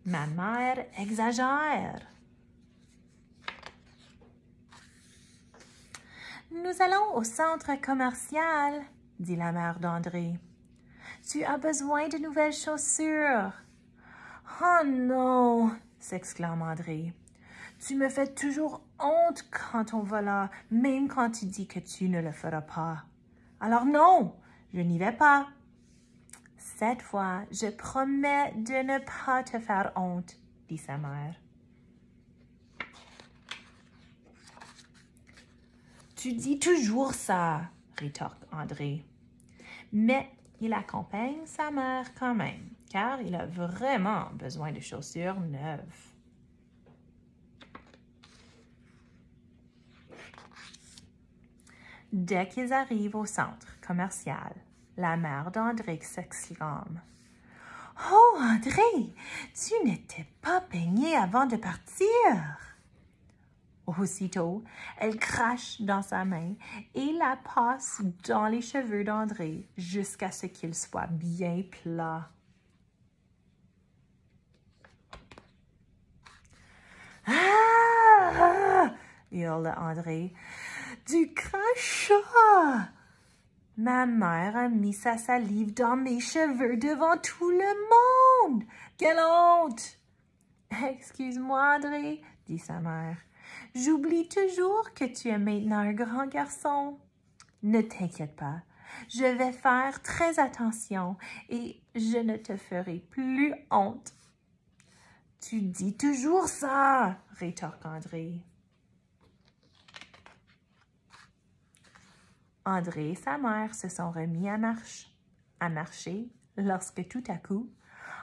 Ma mère exagère. Nous allons au centre commercial, dit la mère d'André. Tu as besoin de nouvelles chaussures. Oh non, s'exclame André. Tu me fais toujours honte quand on va là, même quand tu dis que tu ne le feras pas. Alors non, je n'y vais pas. Cette fois, je promets de ne pas te faire honte, dit sa mère. Tu dis toujours ça, rétorque André. Mais il accompagne sa mère quand même, car il a vraiment besoin de chaussures neuves. Dès qu'ils arrivent au centre commercial, la mère d'André s'exclame. « Oh, André, tu n'étais pas baigné avant de partir! » Aussitôt, elle crache dans sa main et la passe dans les cheveux d'André jusqu'à ce qu'ils soient bien plats. « Ah! » hurle André. « Du crachat! Ma mère a mis sa salive dans mes cheveux devant tout le monde! Quelle honte! »« Excuse-moi, André, » dit sa mère. « J'oublie toujours que tu es maintenant un grand garçon. Ne t'inquiète pas, je vais faire très attention et je ne te ferai plus honte. »« Tu dis toujours ça, » rétorque André. André et sa mère se sont remis à marcher lorsque tout à coup,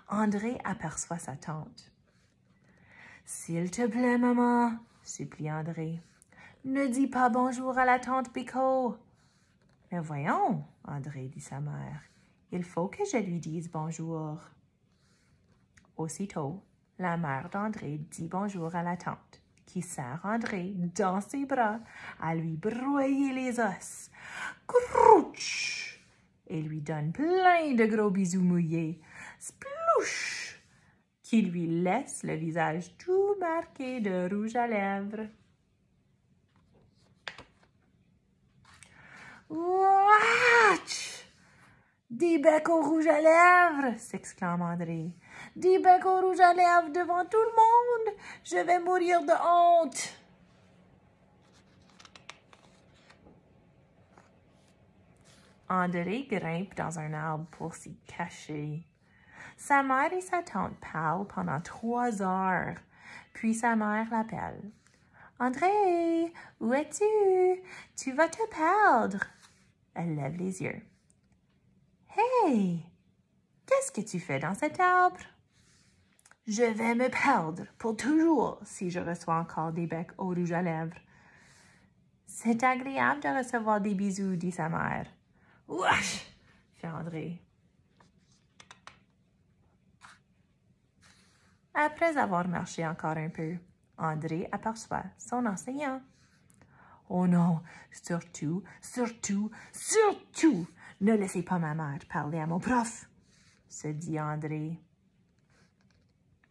André aperçoit sa tante. « S'il te plaît, maman, » supplie André, « ne dis pas bonjour à la tante Bicot. »« Mais voyons, André, dit sa mère, il faut que je lui dise bonjour. » Aussitôt, la mère d'André dit bonjour à la tante, qui serre André dans ses bras à lui broyer les os. Crouch! Et lui donne plein de gros bisous mouillés. Splouch! Qui lui laisse le visage tout marqué de rouge à lèvres. Ouach! Des becs au rouge à lèvres! S'exclame André. Des becs au rouge à lèvres devant tout le monde! Je vais mourir de honte! André grimpe dans un arbre pour s'y cacher. Sa mère et sa tante parlent pendant 3 heures, puis sa mère l'appelle. « André, où es-tu? Tu vas te perdre! » Elle lève les yeux. « Hey! Qu'est-ce que tu fais dans cet arbre? »« Je vais me perdre pour toujours si je reçois encore des becs au rouge à lèvres. »« C'est agréable de recevoir des bisous, » dit sa mère. « Ouach! » fait André. Après avoir marché encore un peu, André aperçoit son enseignant. « Oh non, surtout, ne laissez pas ma mère parler à mon prof, » se dit André.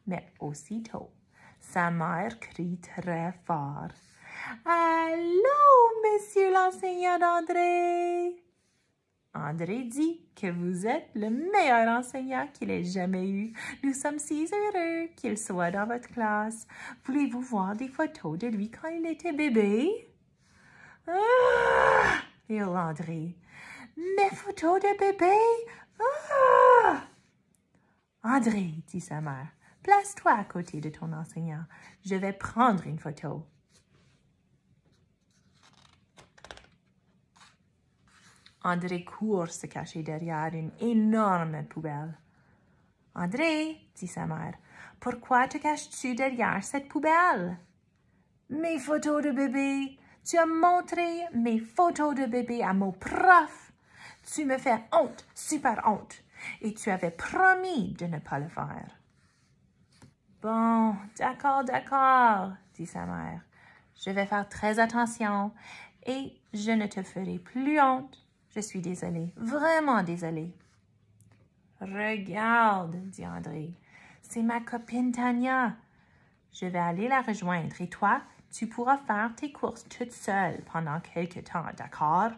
Mais aussitôt, sa mère crie très fort. « Allô, monsieur l'enseignant d'André! » André dit que vous êtes le meilleur enseignant qu'il ait jamais eu. Nous sommes si heureux qu'il soit dans votre classe. Voulez-vous voir des photos de lui quand il était bébé? Ah! Hurle André. Mes photos de bébé? Ah! André, dit sa mère, place-toi à côté de ton enseignant. Je vais prendre une photo. André court se cacher derrière une énorme poubelle. « André, » dit sa mère, « pourquoi te caches-tu derrière cette poubelle? »« Mes photos de bébé! Tu as montré mes photos de bébé à mon prof! Tu me fais honte, super honte! Et tu avais promis de ne pas le faire. »« Bon, d'accord, » dit sa mère. « Je vais faire très attention et je ne te ferai plus honte. Je suis désolée, vraiment désolée. »« Regarde, » dit André, « c'est ma copine Tania. Je vais aller la rejoindre et toi, tu pourras faire tes courses toute seule pendant quelque temps, d'accord?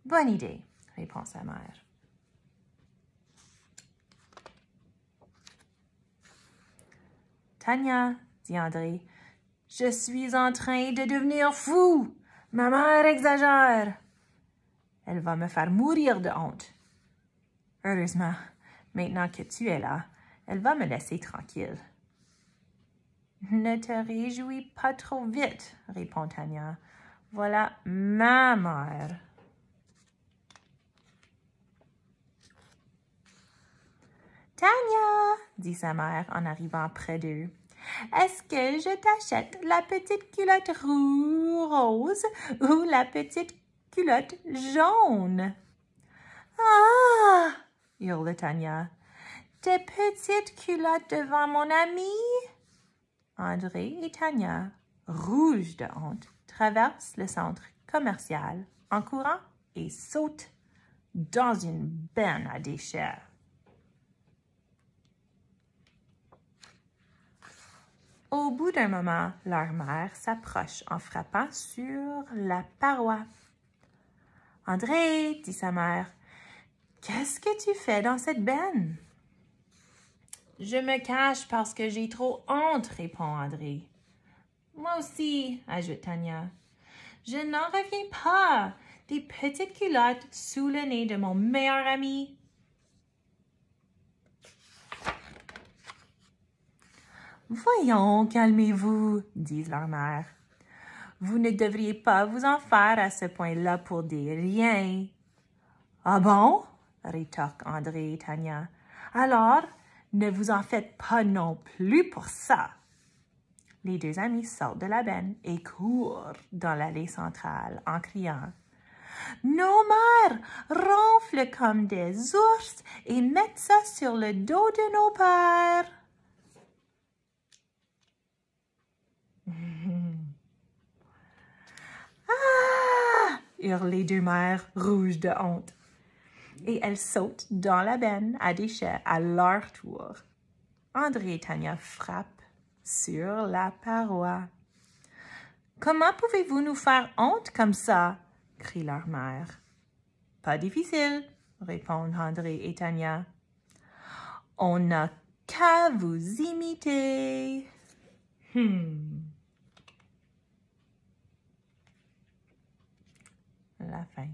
Bonne idée, répond sa mère. Tania, dit André, je suis en train de devenir fou. Ma mère exagère. Elle va me faire mourir de honte. Heureusement, maintenant que tu es là, elle va me laisser tranquille. Ne te réjouis pas trop vite, répond Tania. Voilà ma mère. Tania, dit sa mère en arrivant près d'eux, est-ce que je t'achète la petite culotte rose ou la petite culotte jaune? Ah! Hurle Tania. Tes petites culottes devant mon ami? André et Tania, rouges de honte, traversent le centre commercial en courant et sautent dans une benne à déchets. Au bout d'un moment, leur mère s'approche en frappant sur la paroi. « André, dit sa mère, qu'est-ce que tu fais dans cette benne? »« Je me cache parce que j'ai trop honte, répond André. »« Moi aussi, ajoute Tania. Je n'en reviens pas. Des petites culottes sous le nez de mon meilleur ami. » Voyons, calmez-vous, disent leur mère. Vous ne devriez pas vous en faire à ce point-là pour des riens. Ah bon? Rétorquent André et Tania. Alors, ne vous en faites pas non plus pour ça. Les deux amis sortent de la benne et courent dans l'allée centrale en criant « Nos mères ronflent comme des ours et mettent ça sur le dos de nos pères. » Ah! Hurlent les deux mères rouges de honte. Et elles sautent dans la benne à déchets à leur tour. André et Tania frappent sur la paroi. « Comment pouvez-vous nous faire honte comme ça? » crie leur mère. « Pas difficile, » répondent André et Tania. « On n'a qu'à vous imiter. » La fin.